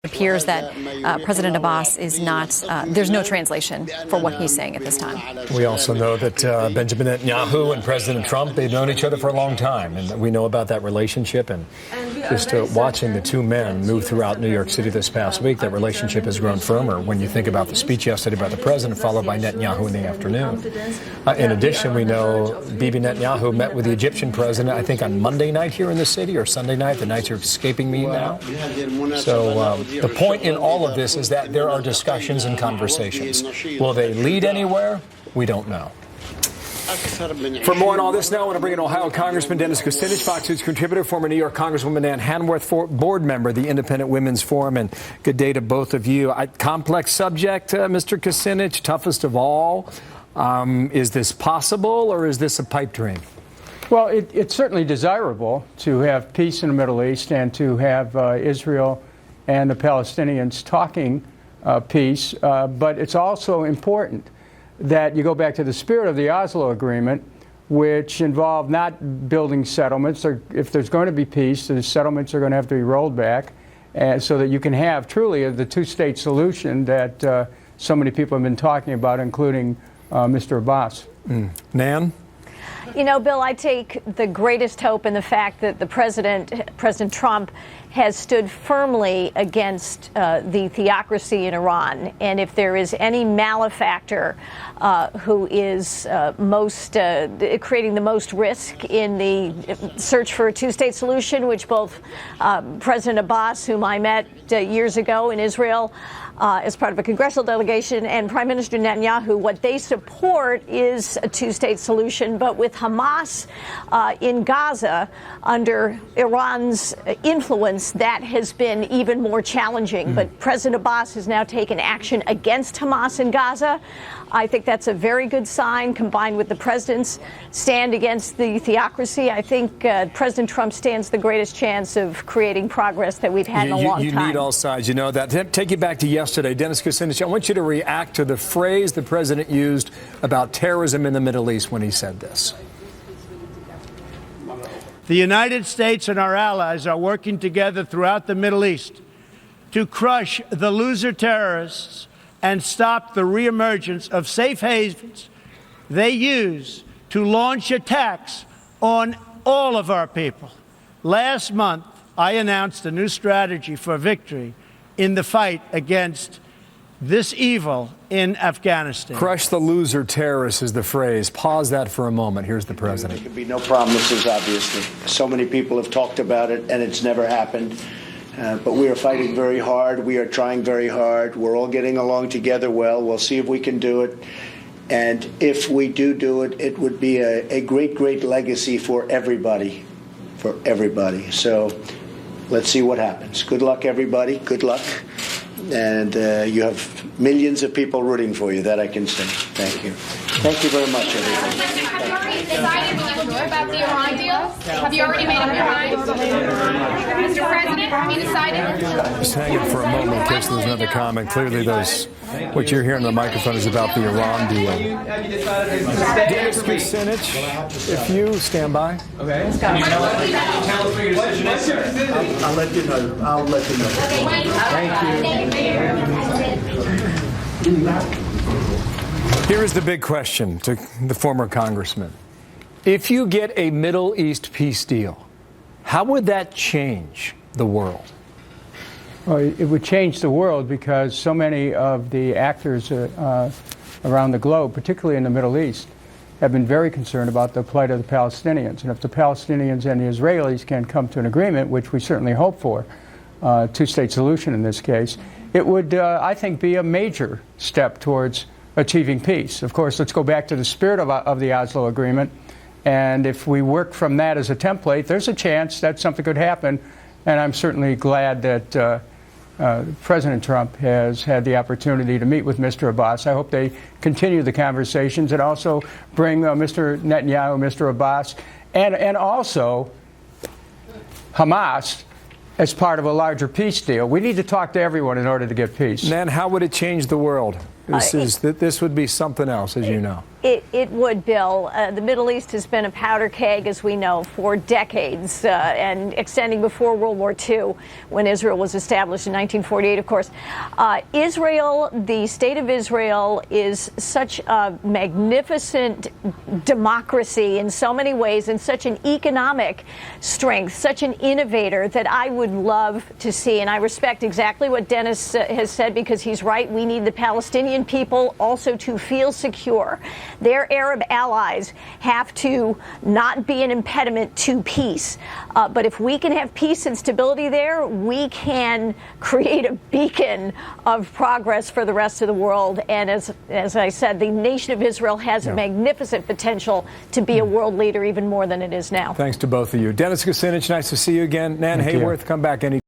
It appears that President Abbas is not, there's no translation for what he's saying at this time. We also know that Benjamin Netanyahu and President Trump, they've known each other for a long time, and we know about that relationship. And just watching the two men move throughout New York City this past week, that relationship has grown firmer when you think about the speech yesterday by the president, followed by Netanyahu in the afternoon. In addition, we know Bibi Netanyahu met with the Egyptian president, I think, on Monday night here in the city, or Sunday night. The nights are escaping me now. So the point in all of this is that there are discussions and conversations. Will they lead anywhere? We don't know. For more on all this now, I want to bring in Ohio Congressman Dennis Kucinich, Fox News contributor, former New York Congresswoman Ann Hanworth, board member of the Independent Women's Forum, and good day to both of you. Complex subject, Mr. Kucinich, toughest of all. Is this possible, or is this a pipe dream? Well, it's certainly desirable to have peace in the Middle East and to have Israel and the Palestinians talking peace, but it's also important that you go back to the spirit of the Oslo Agreement, which involved not building settlements. Or if there's going to be peace, the settlements are going to have to be rolled back, so that you can have truly the two-state solution that so many people have been talking about, including Mr. Abbas. Nan? You know, Bill, I take the greatest hope in the fact that President Trump has stood firmly against the theocracy in Iran. And if there is any malefactor who is creating the most risk in the search for a two-state solution, which both President Abbas, whom I met years ago in Israel, as part of a congressional delegation, and Prime Minister Netanyahu, what they support is a two-state solution. But with Hamas in Gaza under Iran's influence, that has been even more challenging. But President Abbas has now taken action against Hamas in Gaza. I think that's a very good sign, combined with the president's stand against the theocracy. I think President Trump stands the greatest chance of creating progress that we've had in a long time. You need all sides. You know that. Take you back to yesterday. Dennis Kucinich, I want you to react to the phrase the president used about terrorism in the Middle East when he said this. The United States and our allies are working together throughout the Middle East to crush the loser terrorists and stop the reemergence of safe havens they use to launch attacks on all of our people. Last month, I announced a new strategy for victory in the fight against this evil in Afghanistan. Crush the loser terrorists is the phrase. Pause that for a moment. Here's the president. There could be no promises, obviously. So many people have talked about it, and it's never happened. But we are fighting very hard. We are trying very hard. We're all getting along together well. We'll see if we can do it. And if we do it, it would be a great, great legacy for everybody. For everybody. So let's see what happens. Good luck, everybody. Good luck. And you have millions of people rooting for you, that I can say. Thank you. Thank you very much, everybody. Have you already decided what you will do about the Iran deal? Have you already made up your mind? Mr. President, have you decided? Just hang it for a moment in case there's another comment. Clearly, what you're hearing on the microphone is about the Iran deal. Dennis Kucinich, if you stand by. Okay. I'll let you know. I'll let you know. Thank you. Here is the big question to the former congressman. If you get a Middle East peace deal, how would that change the world? Well, it would change the world because so many of the actors around the globe, particularly in the Middle East, have been very concerned about the plight of the Palestinians. And if the Palestinians and the Israelis can come to an agreement, which we certainly hope for, two-state solution in this case, it would, I think, be a major step towards achieving peace. Of course, let's go back to the spirit of the Oslo Agreement. And if we work from that as a template, there's a chance that something could happen. And I'm certainly glad that President Trump has had the opportunity to meet with Mr. Abbas. I hope they continue the conversations and also bring Mr. Netanyahu, Mr. Abbas, and also Hamas as part of a larger peace deal. We need to talk to everyone in order to get peace. Nan, how would it change the world? This would be something else, as you know. It would, Bill. The Middle East has been a powder keg, as we know, for decades, and extending before World War II, when Israel was established in 1948, of course. Israel, the state of Israel, is such a magnificent democracy in so many ways, and such an economic strength, such an innovator that I would love to see. And I respect exactly what Dennis has said, because he's right. We need the Palestinian people also to feel secure. Their Arab allies have to not be an impediment to peace. But if we can have peace and stability there, we can create a beacon of progress for the rest of the world. And as I said, the nation of Israel has a magnificent potential to be a world leader, even more than it is now. Thanks to both of you. Dennis Kucinich, nice to see you again. Nan Hayworth, come back any